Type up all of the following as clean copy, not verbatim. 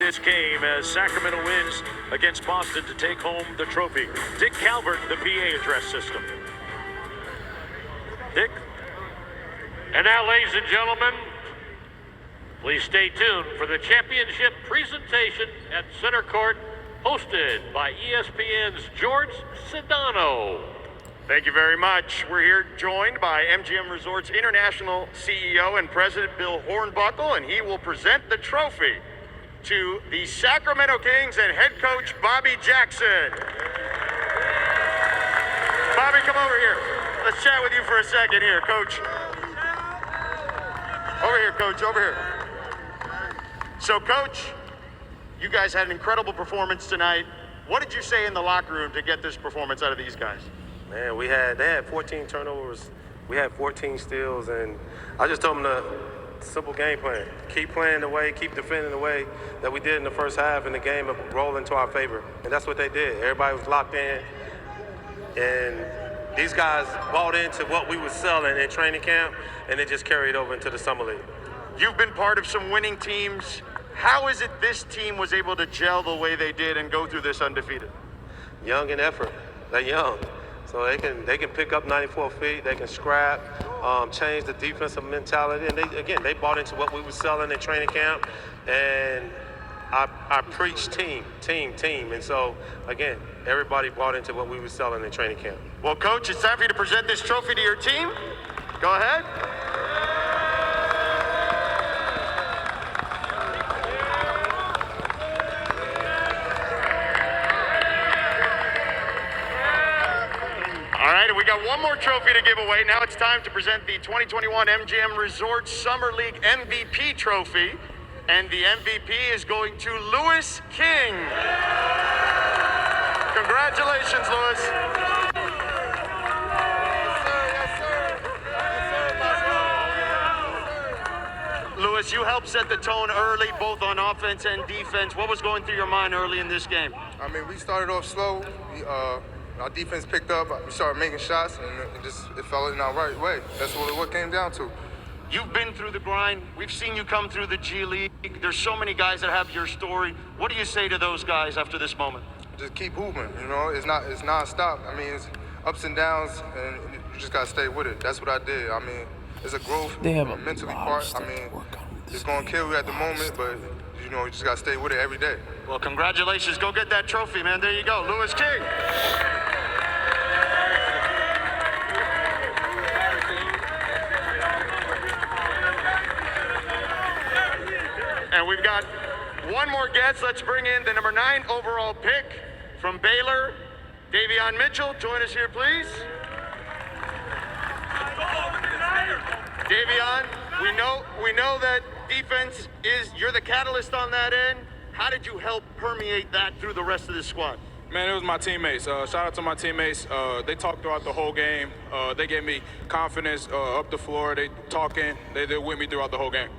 this game as Sacramento wins against Boston to take home the trophy. Dick Calvert, the PA address system. Dick? And now, ladies and gentlemen, please stay tuned for the championship presentation at Center Court, hosted by ESPN's George Sedano. Thank you very much. We're here joined by MGM Resorts International CEO and President Bill Hornbuckle, and he will present the trophy to the Sacramento Kings and head coach Bobby Jackson. Bobby, come over here. Let's chat with you for a second here, Coach. Over here, Coach, over here. So, Coach, you guys had an incredible performance tonight. What did you say in the locker room to get this performance out of these guys? Man, they had 14 turnovers. We had 14 steals, and I just told them the simple game plan. Keep playing the way, keep defending the way that we did in the first half, and the game would roll into our favor. And that's what they did. Everybody was locked in, and these guys bought into what we were selling in training camp, and it just carried over into the Summer League. You've been part of some winning teams. How is it this team was able to gel the way they did and go through this undefeated? Young in effort. They're young. So they can pick up 94 feet, they can scrap, change the defensive mentality, and they bought into what we were selling in training camp, and I preach team, and so again, everybody bought into what we were selling in training camp. Well, Coach, it's time for you to present this trophy to your team. Go ahead. All right, and we got one more trophy to give away. Now it's time to present the 2021 MGM Resorts Summer League MVP trophy. And the MVP is going to Louis King. Congratulations, Louis. Louis, you helped set the tone early, both on offense and defense. What was going through your mind early in this game? I mean, we started off slow. Our defense picked up. We started making shots, and it fell in our right way. That's what it came down to. You've been through the grind. We've seen you come through the G League. There's so many guys that have your story. What do you say to those guys after this moment? Just keep hooping. You know, it's nonstop. I mean, it's ups and downs, and you just gotta stay with it. That's what I did. I mean, it's a growth mentally part. I mean, it's gonna kill you at the moment, but you know, you just gotta stay with it every day. Well, congratulations. Go get that trophy, man. There you go, Louis King. And we've got one more guest. Let's bring in the number 9 overall pick from Baylor, Davion Mitchell. Join us here, please. Davion, we know that defense you're the catalyst on that end. How did you help permeate that through the rest of the squad? Man, it was my teammates. Shout out to my teammates. They talked throughout the whole game. They gave me confidence up the floor. They talking. They're with me throughout the whole game.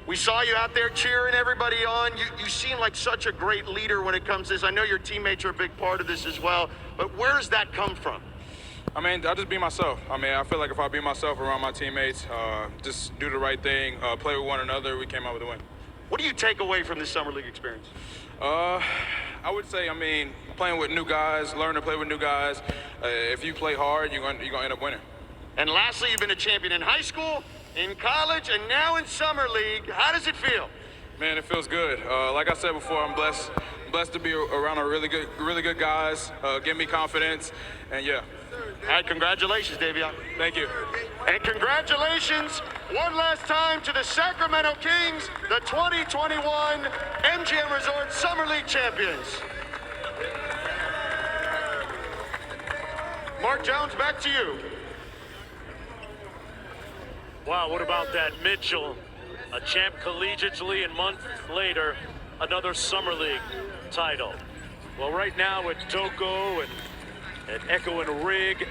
We saw you out there cheering everybody on. You seem like such a great leader when it comes to this. I know your teammates are a big part of this as well, but where does that come from? I mean, I just be myself. I mean, I feel like if I be myself around my teammates, just do the right thing, play with one another, we came out with a win. What do you take away from this Summer League experience? I would say, I mean, playing with new guys, learn to play with new guys. If you play hard, you're gonna end up winning. And lastly, you've been a champion in high school, in college, and now in Summer League. How does it feel? Man, it feels good. Like I said before, I'm blessed to be around a really good guys. Give me confidence, and yeah. All right, congratulations, Davion. Thank you. And congratulations one last time to the Sacramento Kings, the 2021 MGM Resorts Summer League champions. Mark Jones, back to you. Wow, what about that? Mitchell, a champ collegiately, and months later, another Summer League title. Well, right now at Toco and Echo and Rig,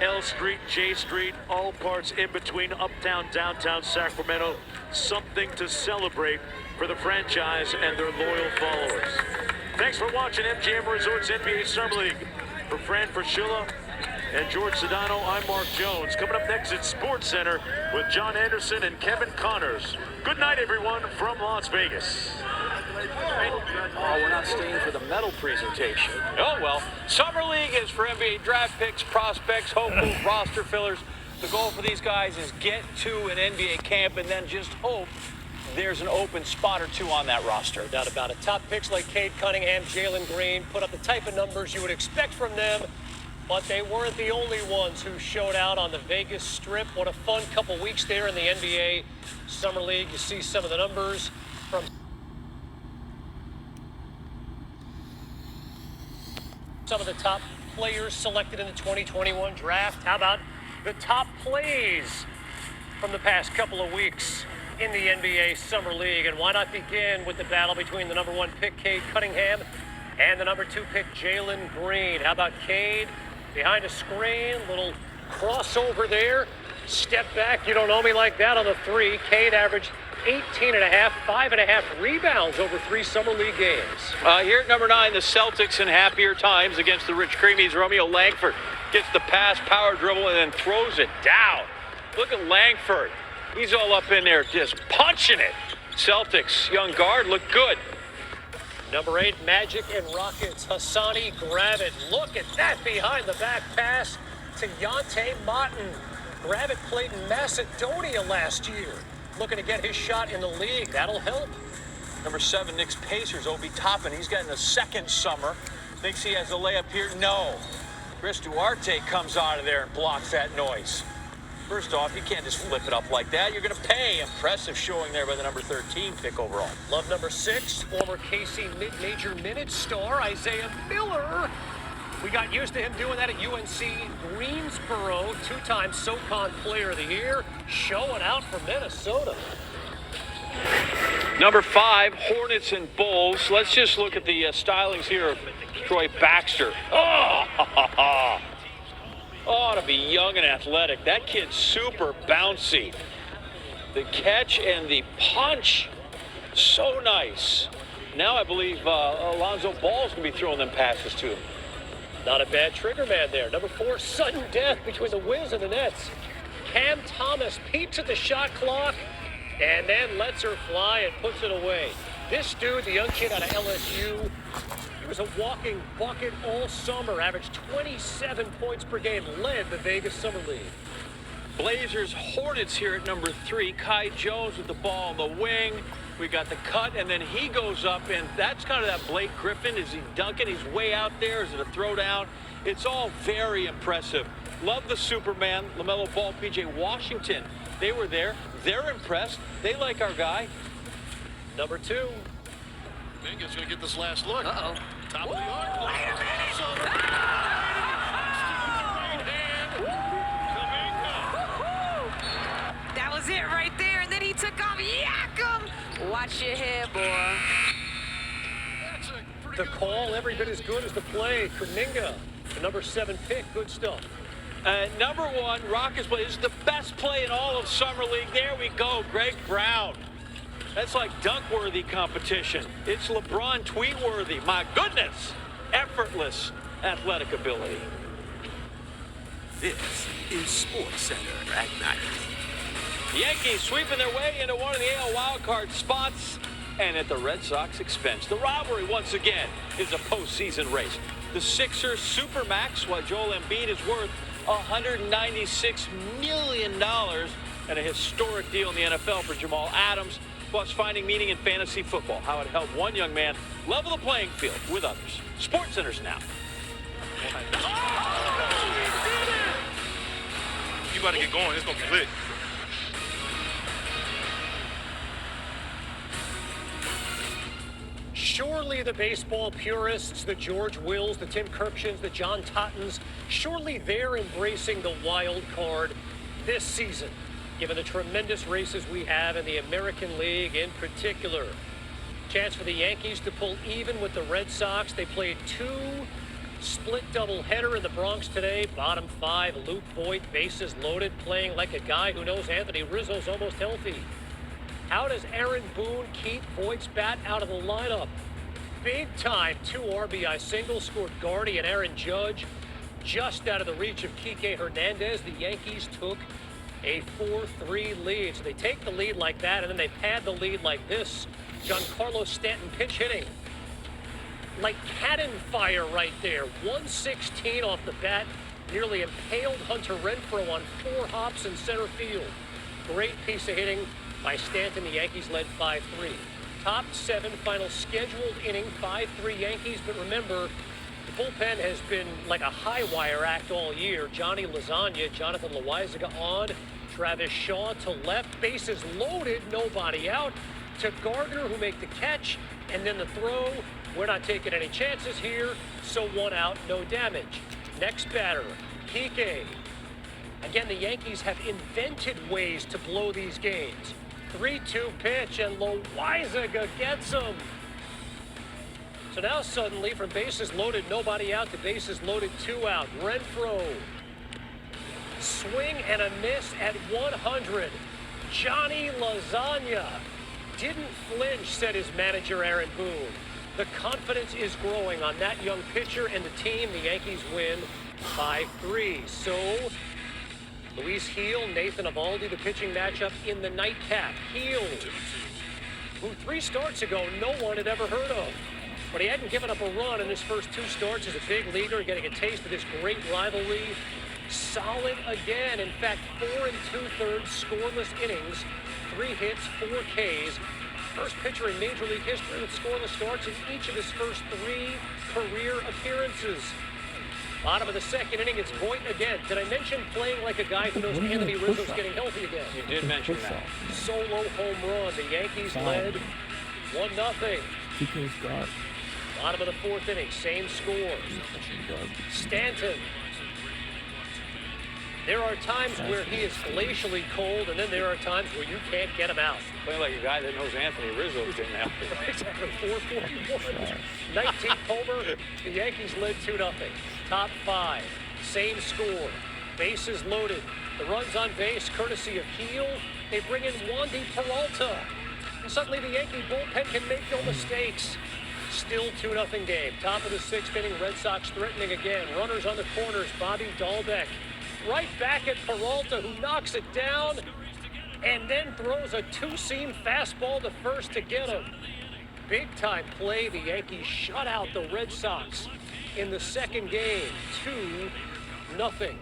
L Street, J Street, all parts in between uptown, downtown Sacramento. Something to celebrate for the franchise and their loyal followers. Thanks for watching MGM Resorts NBA Summer League. For Fran Fraschilla and George Sedano, I'm Mark Jones. Coming up next at Sports Center with John Anderson and Kevin Connors. Good night, everyone, from Las Vegas. medal presentation. Oh, well, Summer League is for NBA draft picks, prospects, hopefuls, roster fillers. The goal for these guys is get to an NBA camp and then just hope there's an open spot or two on that roster. No doubt about it. Top picks like Cade Cunningham, Jalen Green put up the type of numbers you would expect from them, but they weren't the only ones who showed out on the Vegas Strip. What a fun couple weeks there in the NBA Summer League. You see some of the numbers from some of the top players selected in the 2021 draft. How about the top plays from the past couple of weeks in the NBA Summer League? And why not begin with the battle between the number 1 pick, Cade Cunningham, and the number 2 pick, Jalen Green. How about Cade behind a screen, little crossover there, step back, you don't know me like that on the 3. Cade averaged 18.5, 5.5 rebounds over 3 Summer League games. Here at number 9, the Celtics in happier times against the Rich Creamies. Romeo Langford gets the pass, power dribble, and then throws it down. Look at Langford. He's all up in there just punching it. Celtics, young guard, look good. Number 8, Magic and Rockets. Hassani Gravett. Look at that behind the back pass to Yante Martin. Gravett played in Macedonia last year. Looking to get his shot in the league. That'll help. Number 7, Knicks Pacers, Obi Toppin. He's getting a second summer. Thinks he has a layup here? No. Chris Duarte comes out of there and blocks that noise. First off, you can't just flip it up like that. You're going to pay. Impressive showing there by the number 13 pick overall. Love number 6, former KC mid-major minute star, Isaiah Miller. We got used to him doing that at UNC Greensboro. 2-time SoCon Player of the Year, showing out for Minnesota. Number 5, Hornets and Bulls. Let's just look at the stylings here of Troy Baxter. Oh, ought to be young and athletic. That kid's super bouncy. The catch and the punch, so nice. Now I believe Alonzo Ball's going to be throwing them passes to him. Not a bad trigger man there. Number 4, sudden death between the Wiz and the Nets. Cam Thomas peeps at the shot clock and then lets her fly and puts it away. This dude, the young kid out of LSU, he was a walking bucket all summer, averaged 27 points per game, led the Vegas Summer League. Blazers Hornets here at number 3. Kai Jones with the ball on the wing. We got the cut, and then he goes up, and that's kind of that Blake Griffin. Is he dunking? He's way out there. Is it a throwdown? It's all very impressive. Love the Superman, LaMelo Ball, P.J. Washington. They were there. They're impressed. They like our guy. Number 2. Minga's going to get this last look. Uh-oh. Top of the arc. That was it right there, and then he took off. Yakum! Watch your head, boy. The call, every bit as good as the play. Kuminga, the number 7 pick, good stuff. Number 1, Rockets play. This is the best play in all of Summer League. There we go, Greg Brown. That's like dunk-worthy competition. It's LeBron tweet-worthy. My goodness, effortless athletic ability. This is SportsCenter at night. The Yankees sweeping their way into one of the AL wildcard spots, and at the Red Sox expense. The rivalry, once again, is a postseason race. The Sixers supermax, while Joel Embiid is worth $196 million, and a historic deal in the NFL for Jamal Adams, plus finding meaning in fantasy football. How it helped one young man level the playing field with others. SportsCenter's now. You about to get going. It's going to be lit. Surely the baseball purists, the George Wills, the Tim Kirkshins, the John Tottens, surely they're embracing the wild card this season, given the tremendous races we have in the American League in particular. Chance for the Yankees to pull even with the Red Sox. They played 2 split doubleheader in the Bronx today. Bottom 5, Luke Voigt, bases loaded, playing like a guy who knows Anthony Rizzo's almost healthy. How does Aaron Boone keep Voigt's bat out of the lineup? Big time 2 RBI singles scored Gardy and Aaron Judge. Just out of the reach of Kike Hernandez, the Yankees took a 4-3 lead. So they take the lead like that, and then they pad the lead like this. Giancarlo Stanton pinch hitting. like cannon fire right there. 116 off the bat. Nearly impaled Hunter Renfroe on 4 hops in center field. Great piece of hitting by Stanton. The Yankees led 5-3. Top 7 final scheduled inning, 5-3 Yankees. But remember, the bullpen has been like a high wire act all year. Johnny Lasagna, Jonathan Loaizaga on. Travis Shaw to left, bases loaded, nobody out. To Gardner, who make the catch, and then the throw. We're not taking any chances here, so 1 out, no damage. Next batter, Kike. Again, the Yankees have invented ways to blow these games. 3-2 pitch, and Loaizaga gets him. So now suddenly, from bases loaded, nobody out, to bases loaded, 2 out. Renfroe. Swing and a miss at 100. Johnny Lasagna didn't flinch, said his manager, Aaron Boone. The confidence is growing on that young pitcher and the team. The Yankees win 5-3. So, Luis Gil, Nathan Eovaldi, the pitching matchup in the nightcap. Gil, who 3 starts ago no one had ever heard of. But he hadn't given up a run in his first 2 starts as a big leaguer, getting a taste of this great rivalry. Solid again. In fact, 4 2/3 scoreless innings, 3 hits, 4 Ks. First pitcher in Major League history with scoreless starts in each of his first 3 career appearances. Bottom of the 2nd inning, it's Voit again. Did I mention playing like a guy who knows Anthony Rizzo's getting healthy again? You did mention that. Solo home run. The Yankees led 1-0. Bottom of the 4th inning, same score. Stanton. There are times where he is glacially cold, and then there are times where you can't get him out. Playing like a guy that knows Anthony Rizzo's getting out. Exactly, 441. 19th homer. The Yankees led 2-0. Top 5, same score. Bases loaded. The runs on base, courtesy of Gil. They bring in Wandy Peralta. And suddenly the Yankee bullpen can make no mistakes. Still 2-0 game. Top of the 6th inning, Red Sox threatening again. Runners on the corners, Bobby Dahlbeck. Right back at Peralta, who knocks it down and then throws a 2-seam fastball to first to get him. Big time play. The Yankees shut out the Red Sox in the 2nd game, 2-0.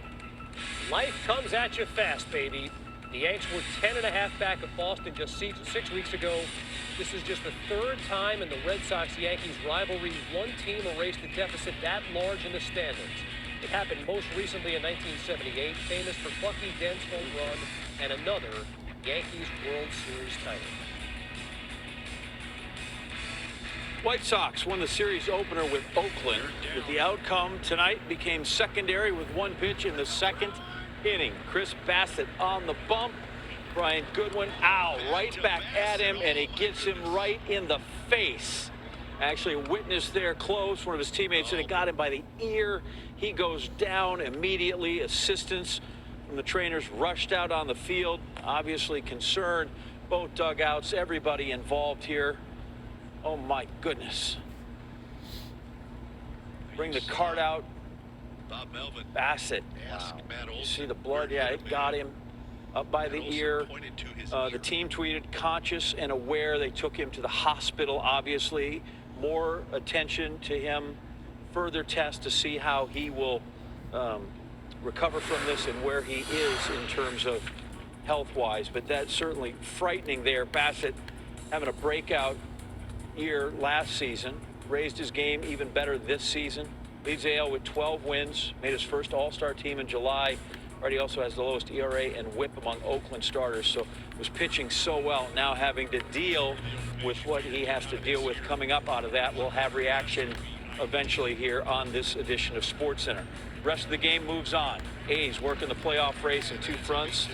Life comes at you fast, baby. The Yanks were 10.5 back of Boston just 6 weeks ago. This is just the 3rd time in the Red Sox-Yankees rivalry one team erased a deficit that large in the standings. It happened most recently in 1978, famous for Bucky Dent's home run and another Yankees World Series title. White Sox won the series opener with Oakland, but the outcome tonight became secondary with 1 pitch in the 2nd inning. Chris Bassett on the bump. Brian Goodwin, right back at him, and it gets him right in the face. Actually, a witness there close, one of his teammates, and it got him by the ear. He goes down immediately. Assistants from the trainers rushed out on the field, obviously concerned. Both dugouts, everybody involved here. Oh my goodness. Bring the cart out. Bassett. Wow. You see the blood? Yeah, it got him up by the ear. The team tweeted, conscious and aware. They took him to the hospital, obviously. More attention to him. Further tests to see how he will recover from this and where he is in terms of health-wise. But that's certainly frightening there. Bassett having a breakout year last season. Raised his game even better this season. Leads the AL with 12 wins. Made his first All-Star team in July. Already also has the lowest ERA and WHIP among Oakland starters. So was pitching so well. Now having to deal with what he has to deal with coming up out of that. We'll have reaction eventually here on this edition of SportsCenter. Rest of the game moves on. A's working the playoff race in 2 fronts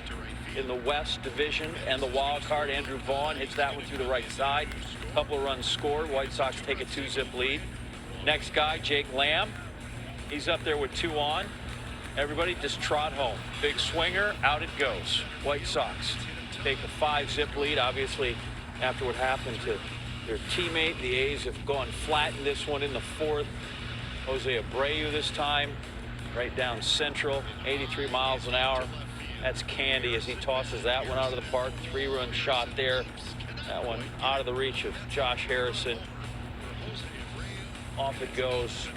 in the West Division and the wild card. Andrew Vaughn hits that one through the right side. Couple of runs scored. White Sox take a 2-zip lead. Next guy, Jake Lamb. He's up there with 2 on. Everybody just trot home. Big swinger, out it goes. White Sox take a 5-zip lead. Obviously, after what happened to their teammate, the A's have gone flat in this one in the 4th. Jose Abreu this time, right down central, 83 miles an hour. That's candy as he tosses that one out of the park. 3-run shot there. That one out of the reach of Josh Harrison. off it goes.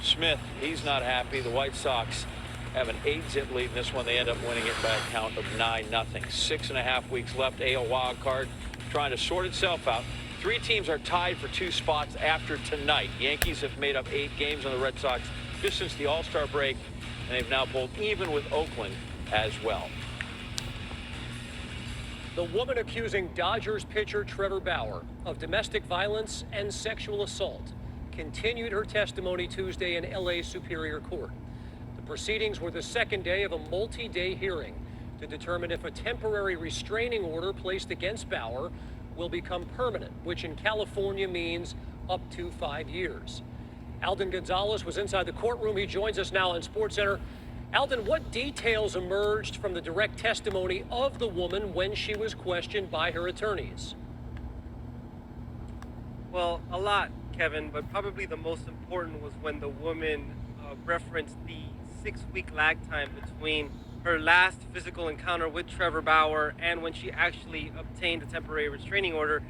Smith, he's not happy. The White Sox have an 8-zip lead in this one. They end up winning it by a count of 9-0. 6.5 weeks left. AL wild card trying to sort itself out. 3 teams are tied for 2 spots after tonight. Yankees have made up 8 games on the Red Sox just since the All-Star break, and they've now pulled even with Oakland as well. The woman accusing Dodgers pitcher Trevor Bauer of domestic violence and sexual assault continued her testimony Tuesday in LA Superior Court. The proceedings were the second day of a multi-day hearing to determine if a temporary restraining order placed against Bauer will become permanent, which in California means up to 5 years. Alden Gonzalez was inside the courtroom. He joins us now on SportsCenter. Alden, what details emerged from the direct testimony of the woman when she was questioned by her attorneys? Well, a lot, Kevin, but probably the most important was when the woman referenced the 6-week lag time between her last physical encounter with Trevor Bauer and when she actually obtained a temporary restraining order.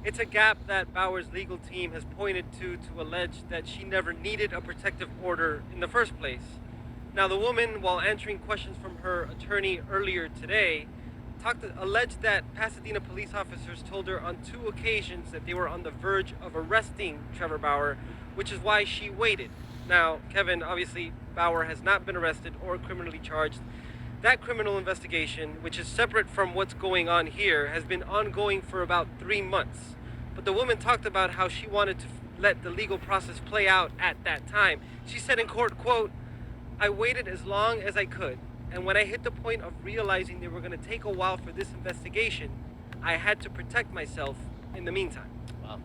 It's a gap that Bauer's legal team has pointed to allege that she never needed a protective order in the first place. Now, the woman, while answering questions from her attorney earlier today, alleged that Pasadena police officers told her on 2 occasions that they were on the verge of arresting Trevor Bauer, which is why she waited. Now, Kevin, obviously, Bauer has not been arrested or criminally charged. That criminal investigation, which is separate from what's going on here, has been ongoing for about 3 months. But the woman talked about how she wanted to let the legal process play out at that time. She said in court, quote, "I waited as long as I could, and when I hit the point of realizing they were going to take a while for this investigation, I had to protect myself in the meantime." Wow.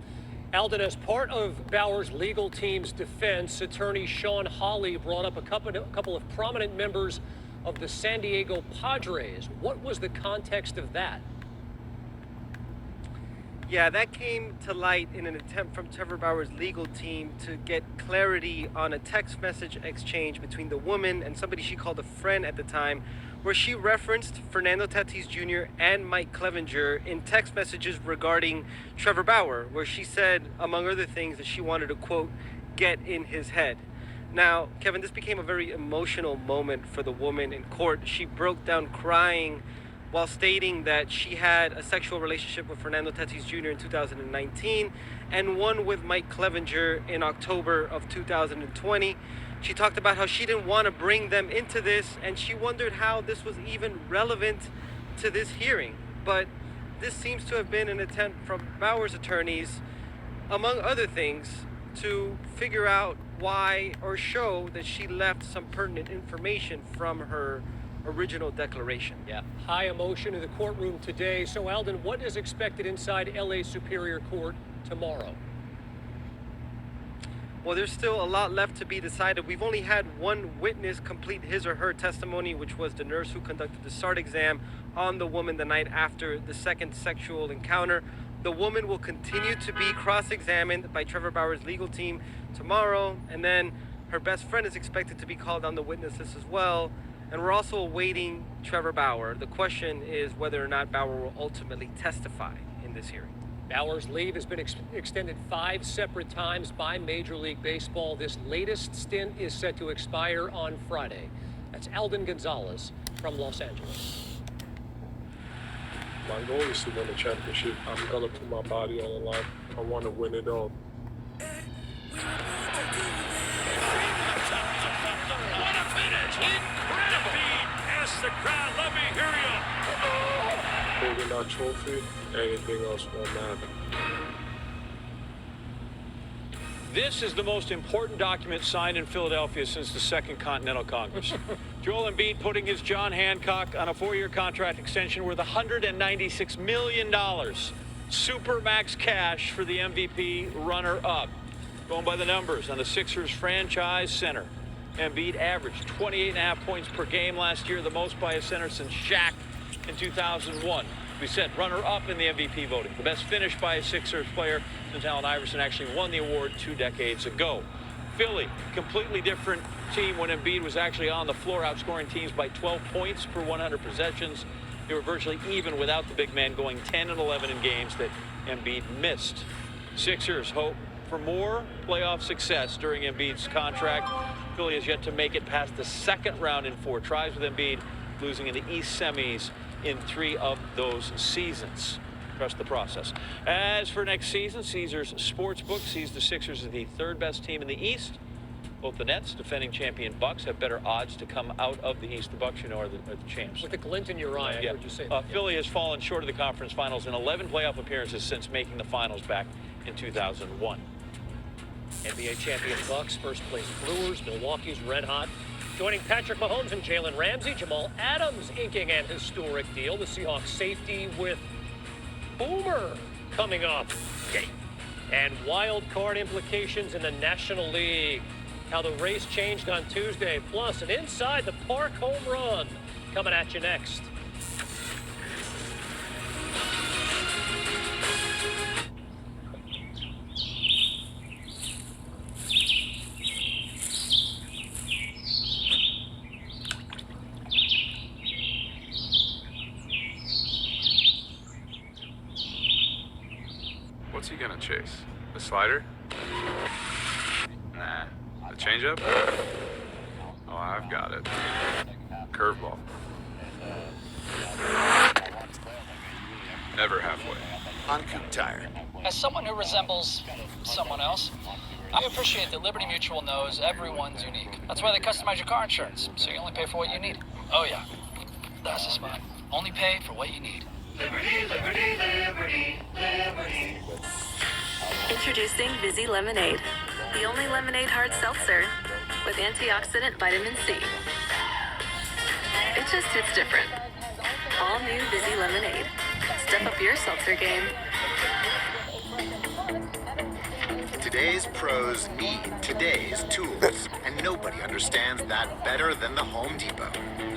Alden, as part of Bauer's legal team's defense, attorney Sean Hawley brought up a couple of prominent members of the San Diego Padres. What was the context of that? Yeah, that came to light in an attempt from Trevor Bauer's legal team to get clarity on a text message exchange between the woman and somebody she called a friend at the time, where she referenced Fernando Tatis Jr. and Mike Clevenger in text messages regarding Trevor Bauer, where she said, among other things, that she wanted to, quote, "get in his head." Now, Kevin, this became a very emotional moment for the woman in court. She broke down crying while stating that she had a sexual relationship with Fernando Tatis Jr. in 2019 and one with Mike Clevenger in October of 2020. She talked about how she didn't want to bring them into this, and she wondered how this was even relevant to this hearing. But this seems to have been an attempt from Bauer's attorneys, among other things, to figure out why or show that she left some pertinent information from her original declaration. Yeah, high emotion in the courtroom today. So, Alden, what is expected inside LA Superior Court tomorrow? Well, there's still a lot left to be decided. We've only had one witness complete his or her testimony, which was the nurse who conducted the SART exam on the woman the night after the second sexual encounter. The woman will continue to be cross-examined by Trevor Bauer's legal team tomorrow, and then her best friend is expected to be called on the witness list as well. And we're also awaiting Trevor Bauer. The question is whether or not Bauer will ultimately testify in this hearing. Bauer's leave has been extended 5 separate times by Major League Baseball. This latest stint is set to expire on Friday. That's Alden Gonzalez from Los Angeles. My goal is to win the championship. I'm gonna put my body on the line. I want to win it all. What a finish! Incredible! Ask the crowd, let me hear you! Holding our trophy, anything else won't matter. This is the most important document signed in Philadelphia since the Second Continental Congress. Joel Embiid putting his John Hancock on a 4-year contract extension worth $196 million. Supermax cash for the MVP runner-up. Going by the numbers on the Sixers franchise center, Embiid averaged 28.5 points per game last year, the most by a center since Shaq in 2001. We said runner-up in the MVP voting, the best finish by a Sixers player since Allen Iverson actually won the award 2 decades ago. Philly, completely different team when Embiid was actually on the floor, outscoring teams by 12 points per 100 possessions. They were virtually even without the big man, going 10 and 11 in games that Embiid missed. Sixers hope for more playoff success during Embiid's contract. Philly has yet to make it past the second round in 4 tries with Embiid, losing in the East semis in 3 of those seasons. Trust the process. As for next season, Caesars Sportsbook sees the Sixers as the 3rd best team in the East. Both the Nets, defending champion Bucks, have better odds to come out of the East. The Bucks, you know, are the champs. With a glint in your eye, I heard you say that. Philly has fallen short of the conference finals in 11 playoff appearances since making the finals back in 2001. NBA champion Bucks, first place Brewers, Milwaukee's red hot. Joining Patrick Mahomes and Jalen Ramsey, Jamal Adams inking an historic deal. The Seahawks safety with Boomer coming up. And wild card implications in the National League. How the race changed on Tuesday, plus an inside the park home run coming at you next. What's he gonna chase? The slider? Nah. The changeup? Oh, I've got it. Curveball. Never halfway. On Coupe Tire. As someone who resembles someone else, I appreciate that Liberty Mutual knows everyone's unique. That's why they customize your car insurance, so you only pay for what you need. Oh yeah, that's the spot. Only pay for what you need. Liberty, liberty, liberty, liberty. Introducing Vizzy Lemonade, the only lemonade hard seltzer with antioxidant vitamin C. It just hits different. All new Vizzy Lemonade. Step up your seltzer game. Today's pros need today's tools, and nobody understands that better than the Home Depot.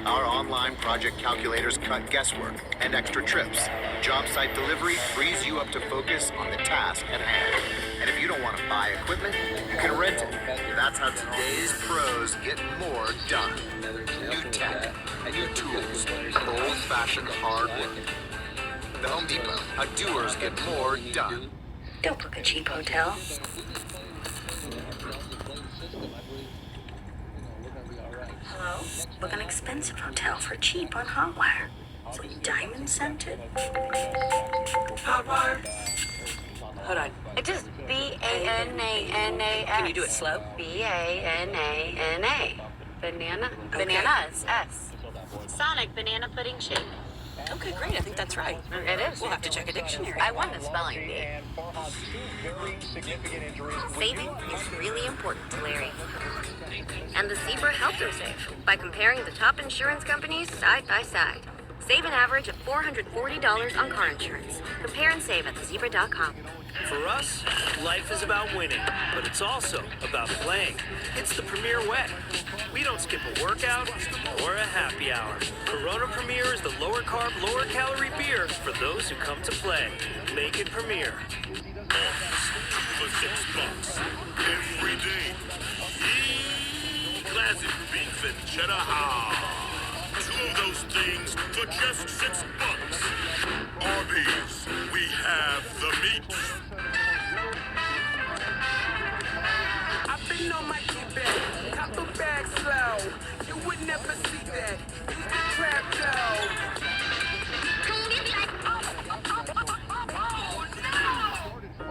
Our online project calculators cut guesswork and extra trips. Job site delivery frees you up to focus on the task at hand. And if you don't want to buy equipment, you can rent it. That's how today's pros get more done. New tech, new tools, old-fashioned hard work. The Home Depot, how doers get more done. Don't book a cheap hotel. Hello? Book an expensive hotel for cheap on Hotwire. So diamond scented. Hotwire. Hold on. It is B-A-N-A-N-A-S. Can you do it slow? B-A-N-A-N-A. Banana? Okay. Bananas. S. Sonic banana pudding shake. Okay, great. I think that's right. It is. We'll have to check a dictionary. I won the spelling bee. Saving is really important to Larry. And the Zebra helped him save by comparing the top insurance companies side by side. Save an average of $440 on car insurance. Compare and save at thezebra.com. For us, life is about winning, but it's also about playing. It's the Premier way. We don't skip a workout or a happy hour. Corona Premier is the lower carb, lower calorie beer for those who come to play. Make it Premier. For $6 every day. Classic beef and cheddar hard. 2 of those things for just $6. Arby's, we have the meat. I've been on my keep-back, copper bag slow. You would never see that. Use the trap though.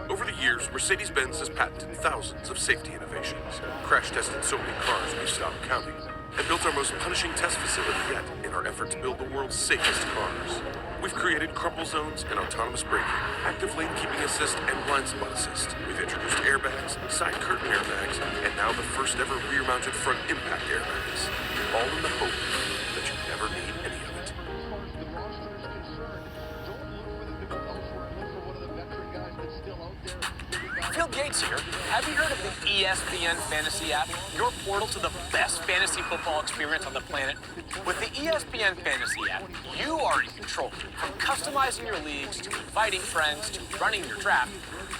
Over the years, Mercedes-Benz has patented thousands of safety innovations, crash-tested so many cars we stopped counting, and built our most punishing test facility yet in our effort to build the world's safest cars. We've created crumple zones and autonomous braking, active lane keeping assist, and blind spot assist. We've introduced airbags, side curtain airbags, and now the first ever rear-mounted front impact airbags. All in the hope that you never need any of it. Phil Gates here. Have you heard of the ESPN Fantasy app? Your portal to the best fantasy football experience on the planet. With the ESPN Fantasy app, you are in control. From customizing your leagues, to inviting friends, to running your draft,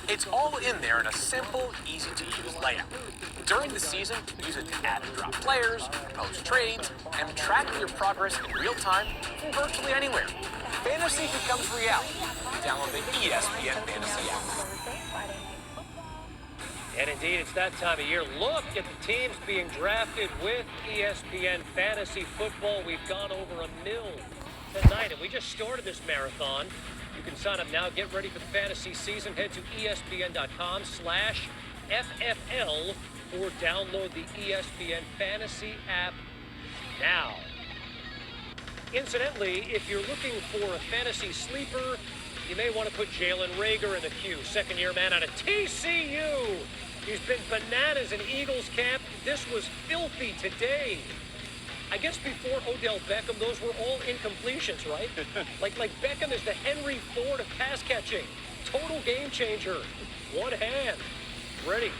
it's all in there in a simple, easy-to-use layout. During the season, use it to add and drop players, post trades, and track your progress in real time from virtually anywhere. Fantasy becomes reality. Download the ESPN Fantasy app. And indeed, it's that time of year. Look at the teams being drafted with ESPN Fantasy Football. We've gone over 1 million tonight, and we just started this marathon. You can sign up now. Get ready for the fantasy season. Head to ESPN.com/FFL or download the ESPN Fantasy app now. Incidentally, if you're looking for a fantasy sleeper, you may want to put Jalen Reagor in the queue. Second-year man out of TCU. He's been bananas in Eagles camp. This was filthy today. I guess before Odell Beckham, those were all incompletions, right? like Beckham is the Henry Ford of pass catching. Total game changer. One hand. Ready.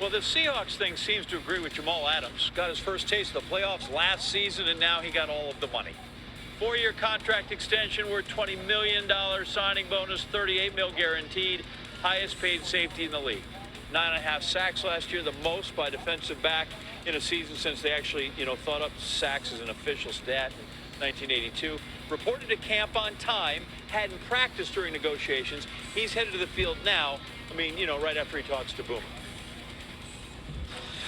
Well, the Seahawks thing seems to agree with Jamal Adams. Got his first taste of the playoffs last season, and now he got all of the money. 4-year contract extension worth $20 million, signing bonus, $38 million guaranteed, highest paid safety in the league. 9.5 sacks last year, the most by defensive back in a season since they actually, thought up sacks as an official stat in 1982. Reported to camp on time, hadn't practiced during negotiations. He's headed to the field now, right after he talks to Boomer.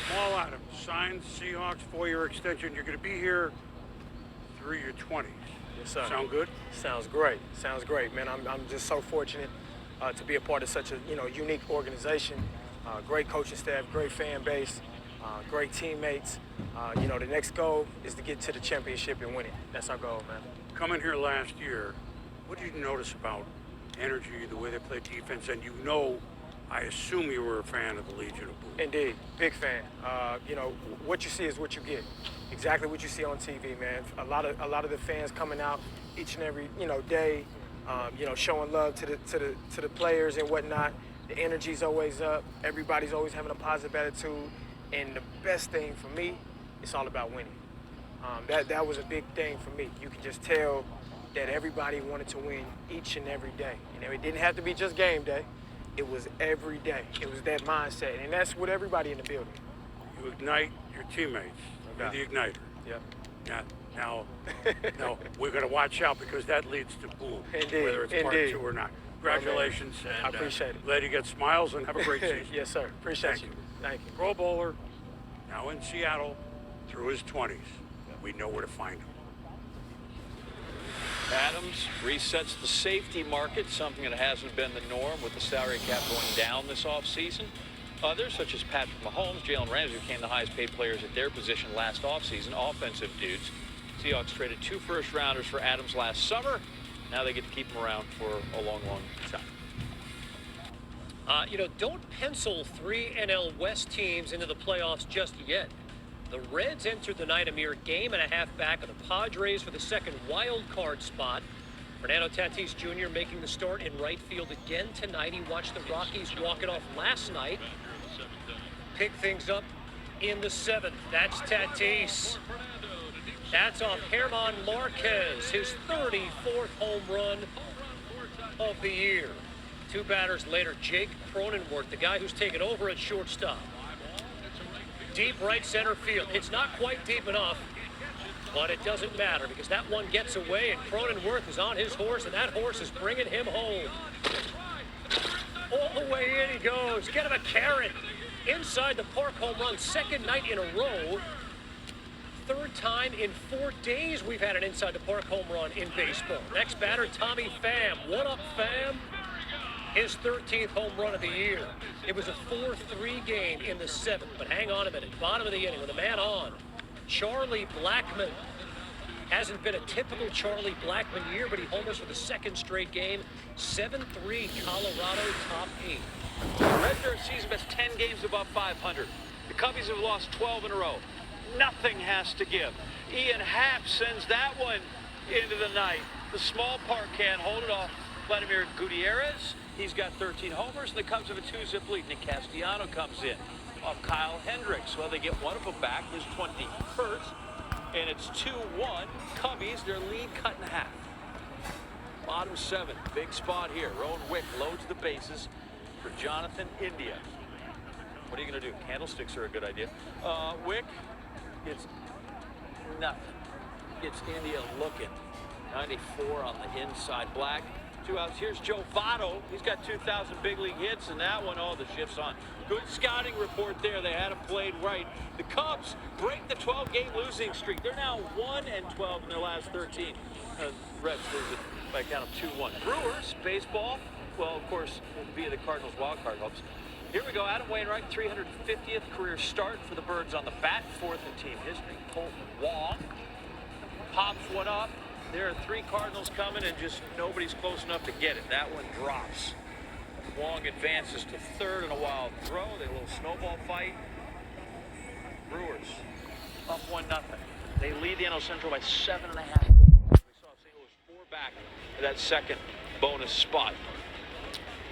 Jamal Adams signed Seahawks 4-year extension. You're going to be here through your 20s. Yes, sir. Sound good? Sounds great. Sounds great, man. I'm just so fortunate to be a part of such a unique organization. Great coaching staff, great fan base, great teammates. The next goal is to get to the championship and win it. That's our goal, man. Coming here last year, what did you notice about energy, the way they play defense, and I assume you were a fan of the Legion of Boom. Indeed, big fan. What you see is what you get. Exactly what you see on TV, man. A lot of the fans coming out each and every day, showing love to the players and whatnot. The energy's always up. Everybody's always having a positive attitude. And the best thing for me, it's all about winning. That was a big thing for me. You can just tell that everybody wanted to win each and every day. It didn't have to be just game day. It was every day. It was that mindset, and that's with everybody in the building. You ignite your teammates. You're the igniter. Yep. Now, we're going to watch out because that leads to boom, Indeed. whether it's part 2 or not. Congratulations. And, I appreciate it. Glad you get smiles and have a great season. Yes, sir. Appreciate you. Thank you. Pro Bowler, now in Seattle, through his 20s. We know where to find him. Adams resets the safety market, something that hasn't been the norm with the salary cap going down this offseason. Others, such as Patrick Mahomes, Jalen Ramsey, became the highest paid players at their position last offseason, offensive dudes. Seahawks traded 2 first-rounders for Adams last summer. Now they get to keep him around for a long, long time. Don't pencil 3 NL West teams into the playoffs just yet. The Reds entered the night a mere game and a half back of the Padres for the second wild card spot. Fernando Tatis Jr. making the start in right field again tonight. He watched the Rockies walk it off last night. Pick things up in the 7th. That's Tatis. That's off German Marquez, his 34th home run of the year. 2 batters later, Jake Cronenworth, the guy who's taken over at shortstop. Deep right center field. It's not quite deep enough, but it doesn't matter because that one gets away and Cronenworth is on his horse and that horse is bringing him home. All the way in he goes. Get him a carrot. Inside the park home run, second night in a row. 3rd time in 4 days we've had an inside the park home run in baseball. Next batter, Tommy Pham. What up, Pham? His 13th home run of the year. It was a 4-3 game in the 7th, but hang on a minute. Bottom of the inning with a man on. Charlie Blackmon. Hasn't been a typical Charlie Blackmon year, but he homers for the 2nd straight game. 7-3 Colorado top 8. The Reds are a season best 10 games above 500. The Cubbies have lost 12 in a row. Nothing has to give. Ian Happ sends that one into the night. The small park can't hold it off. Vladimir Gutierrez, he's got 13 homers, and the Cubs have a 2-zip lead. Nick Castellanos comes in off Kyle Hendricks. Well, they get one of them back, his 21st, and it's 2-1. Cubbies, their lead cut in half. Bottom 7, big spot here. Rowan Wick loads the bases for Jonathan India. What are you going to do? Candlesticks are a good idea. Wick, it's nothing. It's India looking. 94 on the inside. Black 2 outs. Here's Joe Votto. He's got 2,000 big league hits, and that one, oh, the shift's on. Good scouting report there. They had him played right. The Cubs break the 12-game losing streak. They're now 1-12 in their last 13. Reds lose it by a count of 2-1. Brewers, baseball, well, of course, via the Cardinals wildcard hopes. Here we go. Adam Wainwright, 350th career start for the Birds on the bat, 4th in team history. Colton Wong pops one up. There are 3 Cardinals coming, and just nobody's close enough to get it. That one drops. Wong advances to 3rd in a wild throw. They a little snowball fight. Brewers up 1-0. They lead the NL Central by 7.5. We saw St. Louis 4 back to that second bonus spot.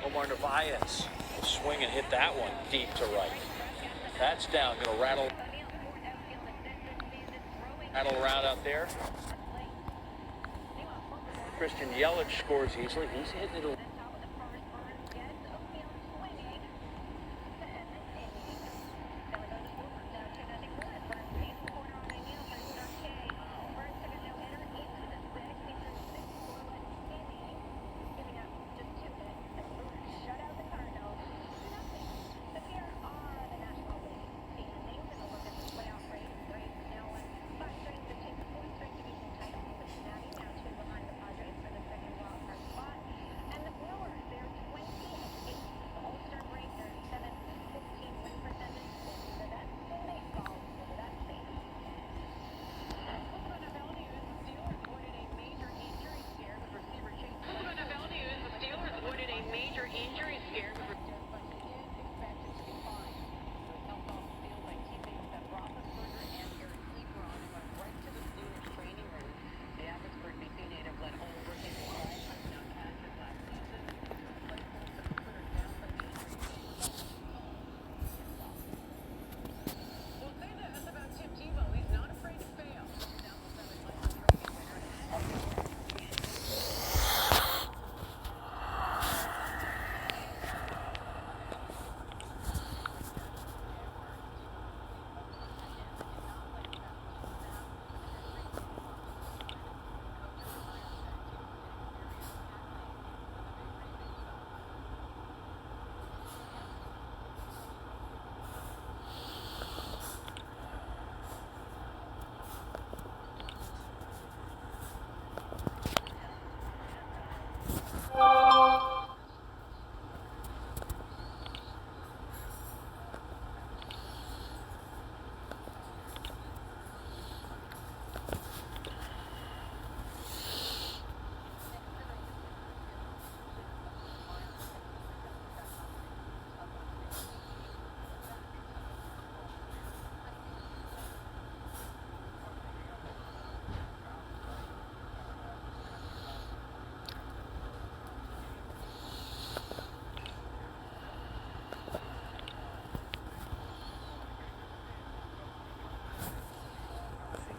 Omar Narvaez will swing and hit that one deep to right. That's down. Going to rattle around out there. Christian Yelich scores easily. He's hitting it.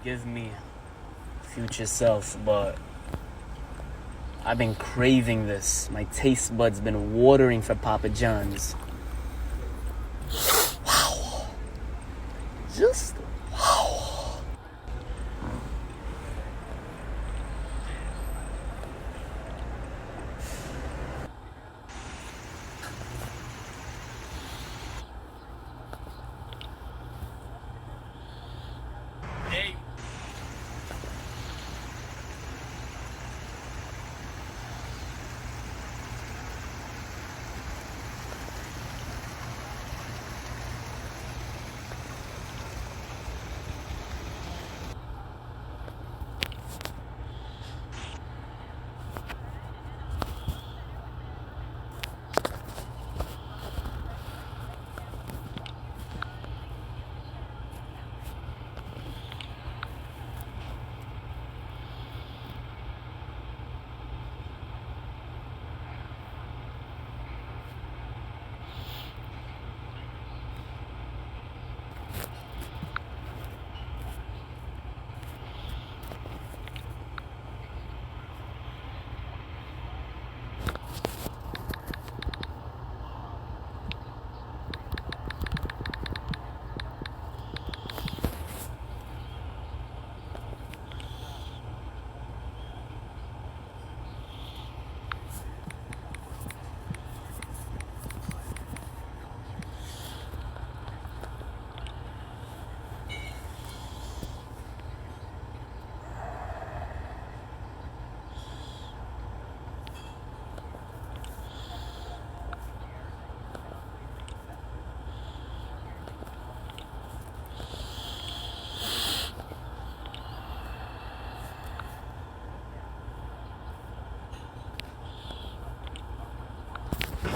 Forgive me, future self, but I've been craving this. My taste buds been watering for Papa John's. Wow. Just wow. Hey.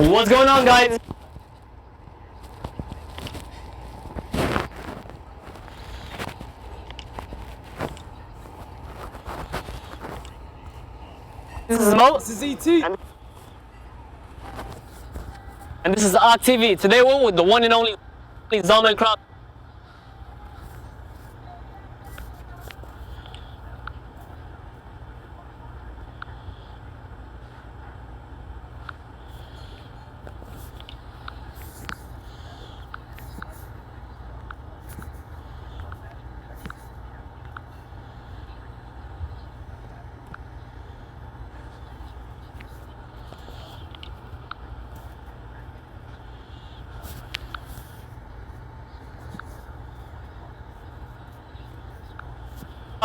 What's going on, guys? This is Mo. This is ET. And this is ARC TV. Today we're with the one and only Zalman Krause.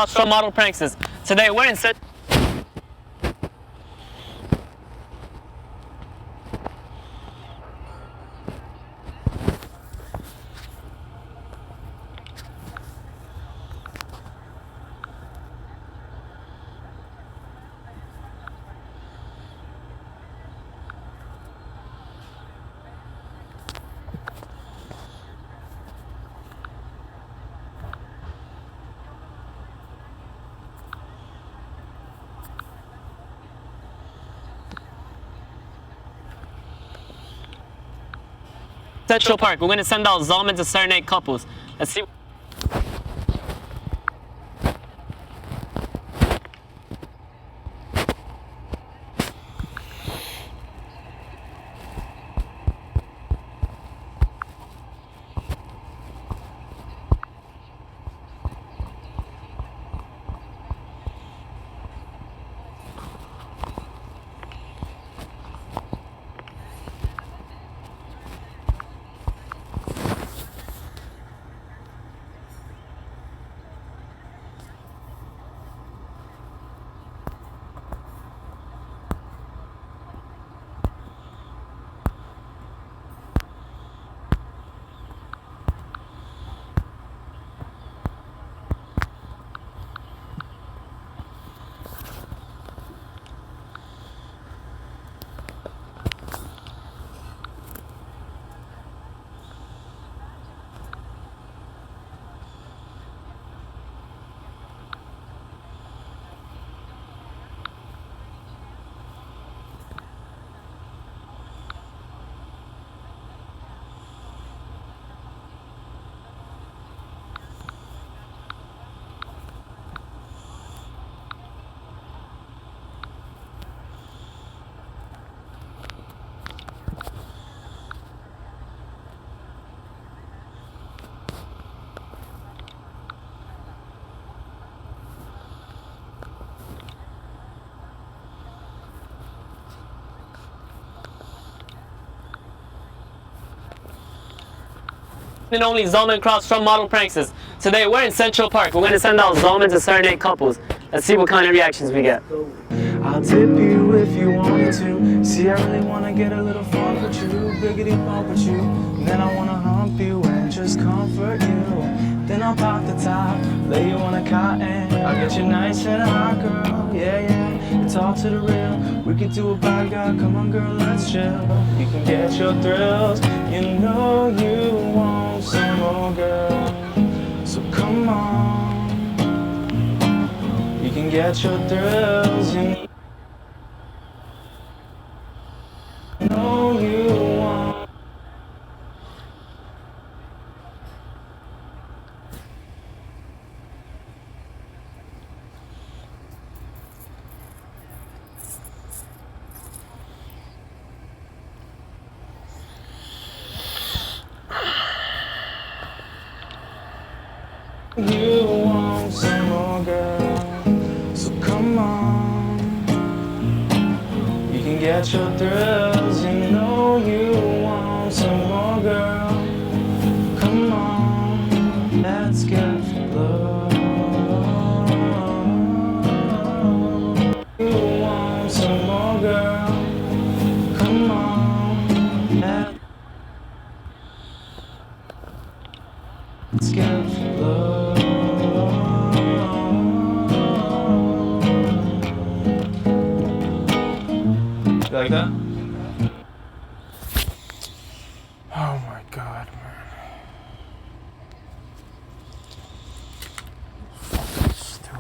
From Model Pranksters. Today we're in set. Central Park. We're going to send out Zalman to serenade couples. Let's see. And only Zalman Krause from Model Pranksters. Today we're in Central Park. We're going to send out Zalman to serenade couples. Let's see what kind of reactions we get. I'll tip you if you want me to. See, I really want to get a little funk with you, biggity bump with you. And then I want to hump you and just comfort you. Then I'll pop the top, lay you on a cot, and I'll get you nice and hot, girl. Yeah, yeah, it's all to the real. We could do a bad guy, come on, girl, let's chill. You can get your thrills, you know you want some more, girl. So come on, you can get your thrills, you know you want. You want some more, girl, so come on. You can get your thrills, you know you want some more, girl. Come on, let's get low. You want some more, girl. Come on, let's get low. Like that?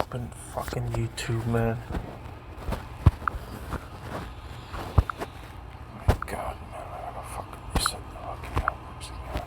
Open fucking YouTube, man. Oh my God, man, I gotta fucking reset the fucking albums again.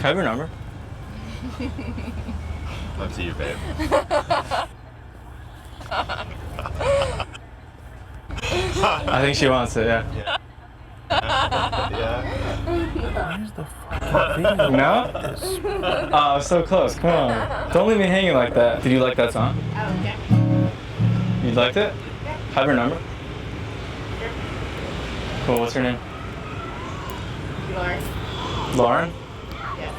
Can I have your number? Up to you, babe. I think she wants it, yeah. Where's the fucking video? No? Oh, so close. Come on. Don't leave me hanging like that. Did you like that song? Okay. You liked it? Have her number? Cool, what's her name? Lauren. Lauren? Yeah.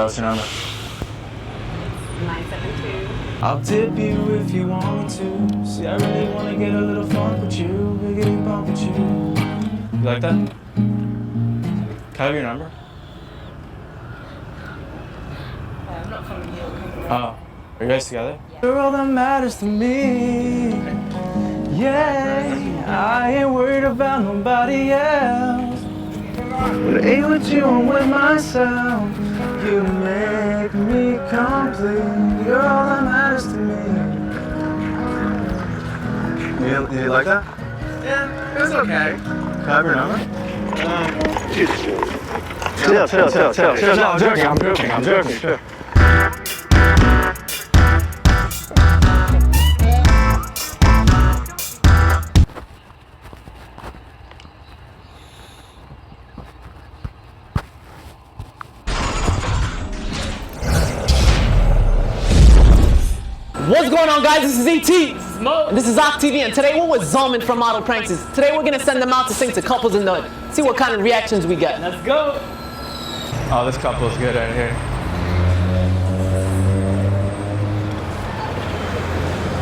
What's her number? 972. I'll tip you if you want me to. See, I really want to get a little funk with you. Biggity bump with you. You like that? Can I have your number? I'm not from New York. Oh. Are you guys together? You're all that matters to me. Yeah. I ain't worried about nobody else. But ain't with you, I'm with myself. You make me complete. You're all that matters to me. You like that? Yeah, it was okay. Can I have your number? Chill. No, I'm joking. Sure. What's going on, guys? This is ET. This is Mo. And this is Ock TV, and today we're with Zalman from Model Pranks. Today we're gonna send them out to sing to couples in the hood. See what kind of reactions we get. Let's go. Oh, this couple is good right here.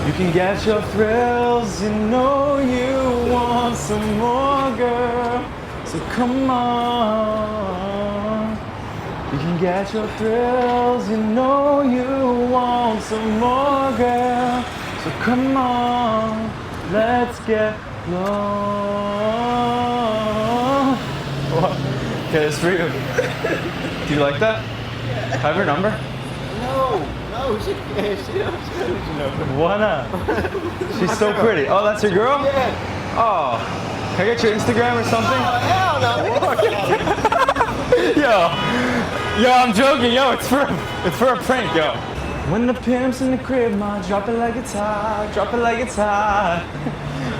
You can get your thrills, you know you want some more, girl. So come on. You can get your thrills, you know you want some more, girl. So come on, let's get low. What? Okay, it's for you. Do you like that? Have her number? No, she don't know. Why not? She's so pretty. Oh, that's your girl? Yeah. Oh, can I get your Instagram or something? Oh, hell no. Yo, I'm joking. Yo, it's for a prank, yo. When the pimp's in the crib, ma, drop it like it's hot, drop it like it's hot.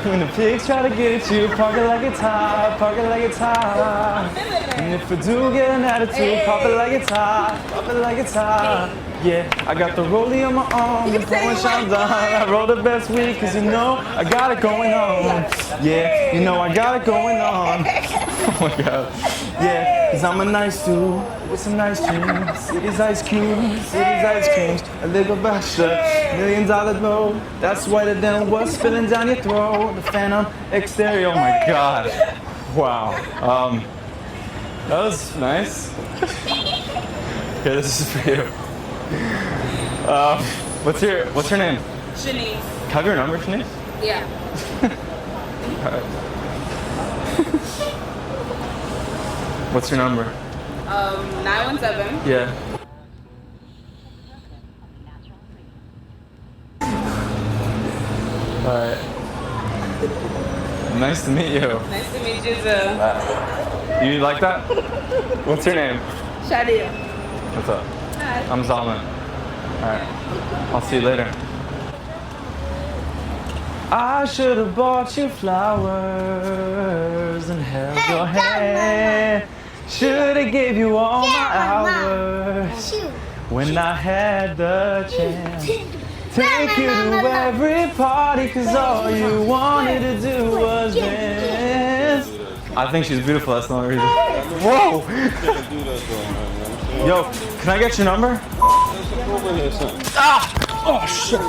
When the pigs try to get at you, park it like it's hot, park it like it's hot. And if I do get an attitude, pop it like it's hot, pop it like it's hot. Yeah, I got the rollie on my arm, the pouring shines on. I roll the best weed, cause you know I got it going on. Yeah, you know I got it going on. Oh my God. Yeah, cause I'm a nice dude with some nice dreams. City's ice cubes, city's ice creams. A little bachelor, $1 million note. That's whiter than what's spilling down your throat. The Phantom exterior, oh my God. Wow. That was nice. Okay, this is for you. What's your name? Shanice. Have your number, Shanice? Yeah. Alright. What's your number? 917. Yeah. Alright. Nice to meet you. Nice to meet you too. You like that? What's your name? Shadia. What's up? Hi. I'm Zalman. Alright. I'll see you later. I should have bought you flowers and held your hand. Should have gave you all my hours when I had the chance. Take you to every party, cause all you wanted to do was dance. I think she's beautiful, that's the only reason. Whoa! Yo, can I get your number? Ah! Oh shit!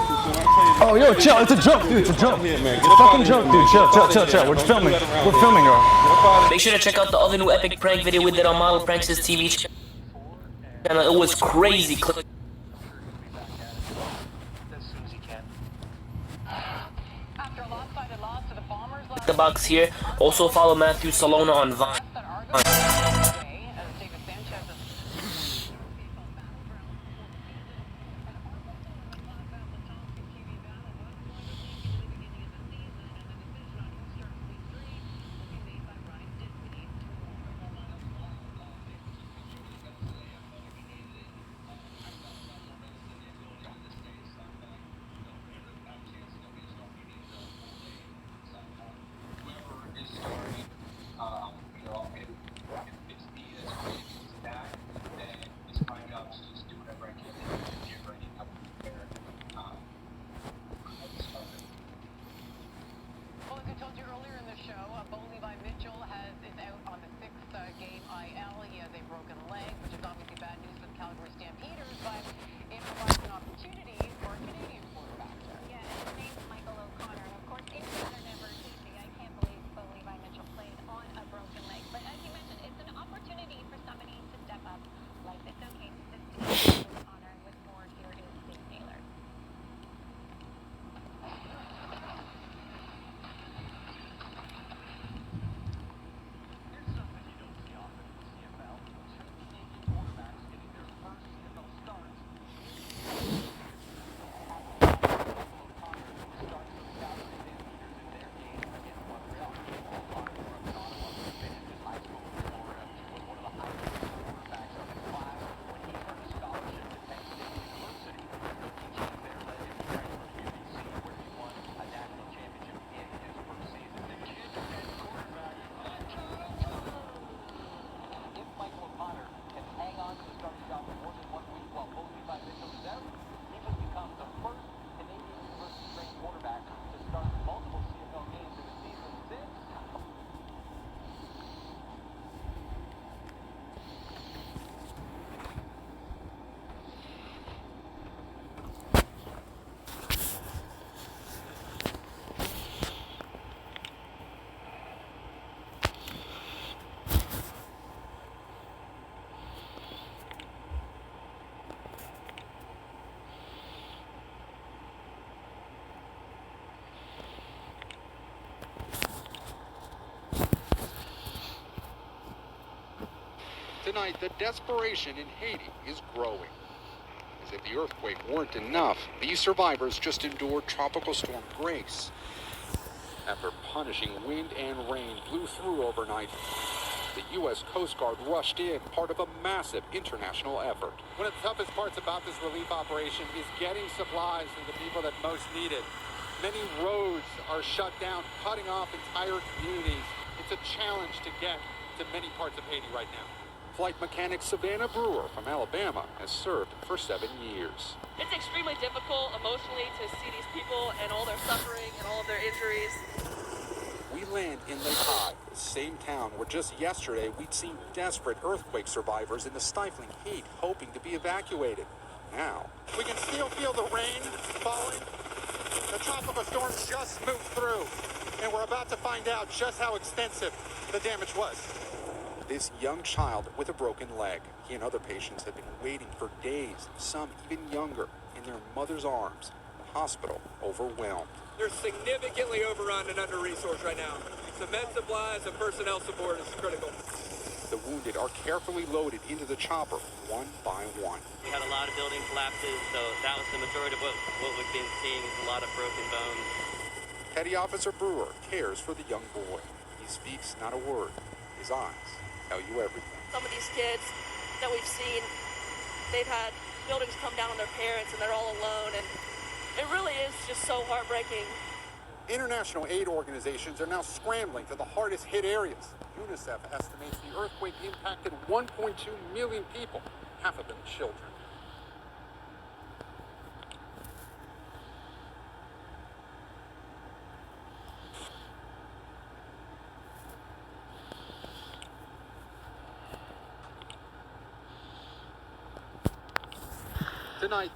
Oh yo, chill. It's a joke, dude. It's a joke. It's a fucking joke, dude. Chill. We're filming. We're filming, bro. Make sure to check out the other new epic prank video we did on Model Pranks' TV channel. It was crazy. Click the box here. Also follow Matthew Salona on Vine. Tonight, the desperation in Haiti is growing. As if the earthquake weren't enough, these survivors just endured Tropical Storm Grace. After punishing wind and rain blew through overnight, the U.S. Coast Guard rushed in, part of a massive international effort. One of the toughest parts about this relief operation is getting supplies to the people that most need it. Many roads are shut down, cutting off entire communities. It's a challenge to get to many parts of Haiti right now. Flight mechanic Savannah Brewer from Alabama has served for 7 years. It's extremely difficult emotionally to see these people and all their suffering and all of their injuries. We land in Le Havre, the same town where just yesterday we'd seen desperate earthquake survivors in the stifling heat hoping to be evacuated. Now, we can still feel the rain falling. The tropical storm just moved through, and we're about to find out just how extensive the damage was. This young child with a broken leg. He and other patients have been waiting for days, some even younger, in their mother's arms. The hospital overwhelmed. They're significantly overrun and under-resourced right now. So med supplies and personnel support is critical. The wounded are carefully loaded into the chopper, one by one. We had a lot of building collapses, so that was the majority of what we've been seeing is a lot of broken bones. Petty Officer Brewer cares for the young boy. He speaks not a word. His eyes tell you everything. Some of these kids that we've seen, they've had buildings come down on their parents and they're all alone, and it really is just so heartbreaking. International aid organizations are now scrambling to the hardest hit areas. UNICEF estimates the earthquake impacted 1.2 million people, half of them children. Tonight,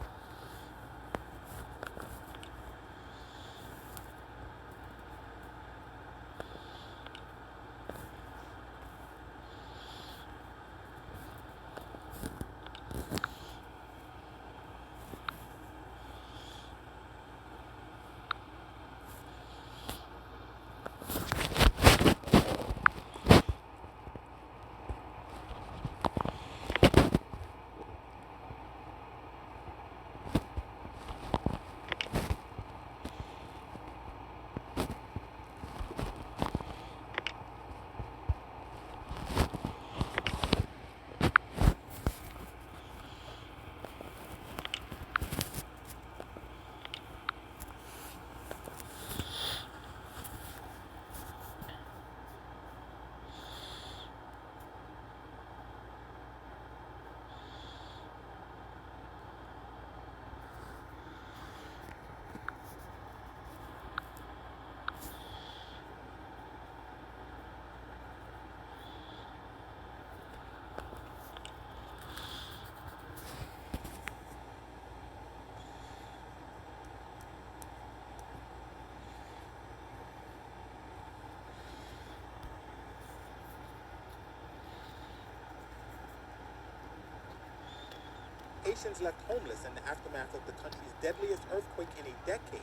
Haitians left homeless in the aftermath of the country's deadliest earthquake in a decade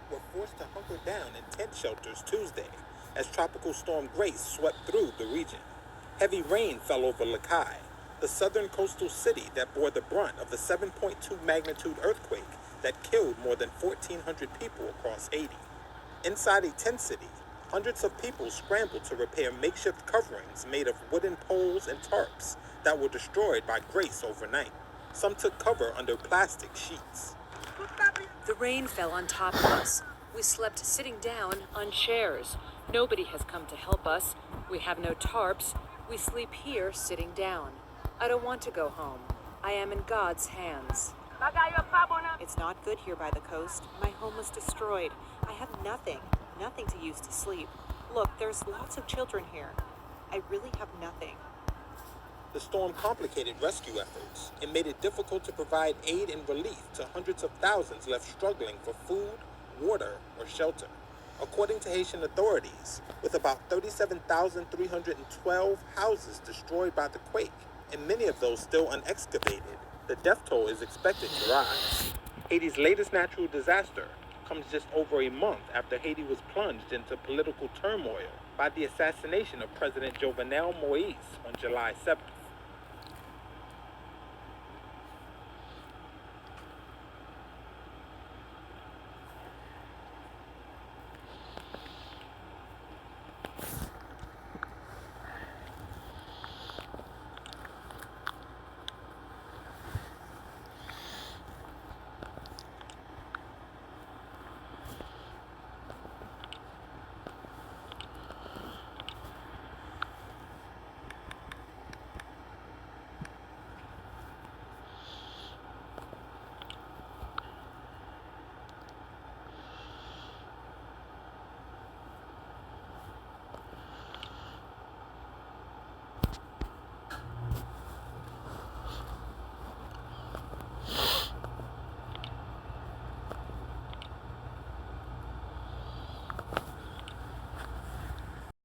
were forced to hunker down in tent shelters Tuesday as Tropical Storm Grace swept through the region. Heavy rain fell over Lakai, the southern coastal city that bore the brunt of the 7.2 magnitude earthquake that killed more than 1,400 people across Haiti. Inside a tent city, hundreds of people scrambled to repair makeshift coverings made of wooden poles and tarps that were destroyed by Grace overnight. Some took cover under plastic sheets. The rain fell on top of us. We slept sitting down on chairs. Nobody has come to help us. We have no tarps. We sleep here sitting down. I don't want to go home. I am in God's hands. It's not good here by the coast. My home was destroyed. I have nothing to use to sleep. Look, there's lots of children here. I really have nothing. The storm complicated rescue efforts and made it difficult to provide aid and relief to hundreds of thousands left struggling for food, water, or shelter. According to Haitian authorities, with about 37,312 houses destroyed by the quake, and many of those still unexcavated, the death toll is expected to rise. Haiti's latest natural disaster comes just over a month after Haiti was plunged into political turmoil by the assassination of President Jovenel Moïse on July 7th.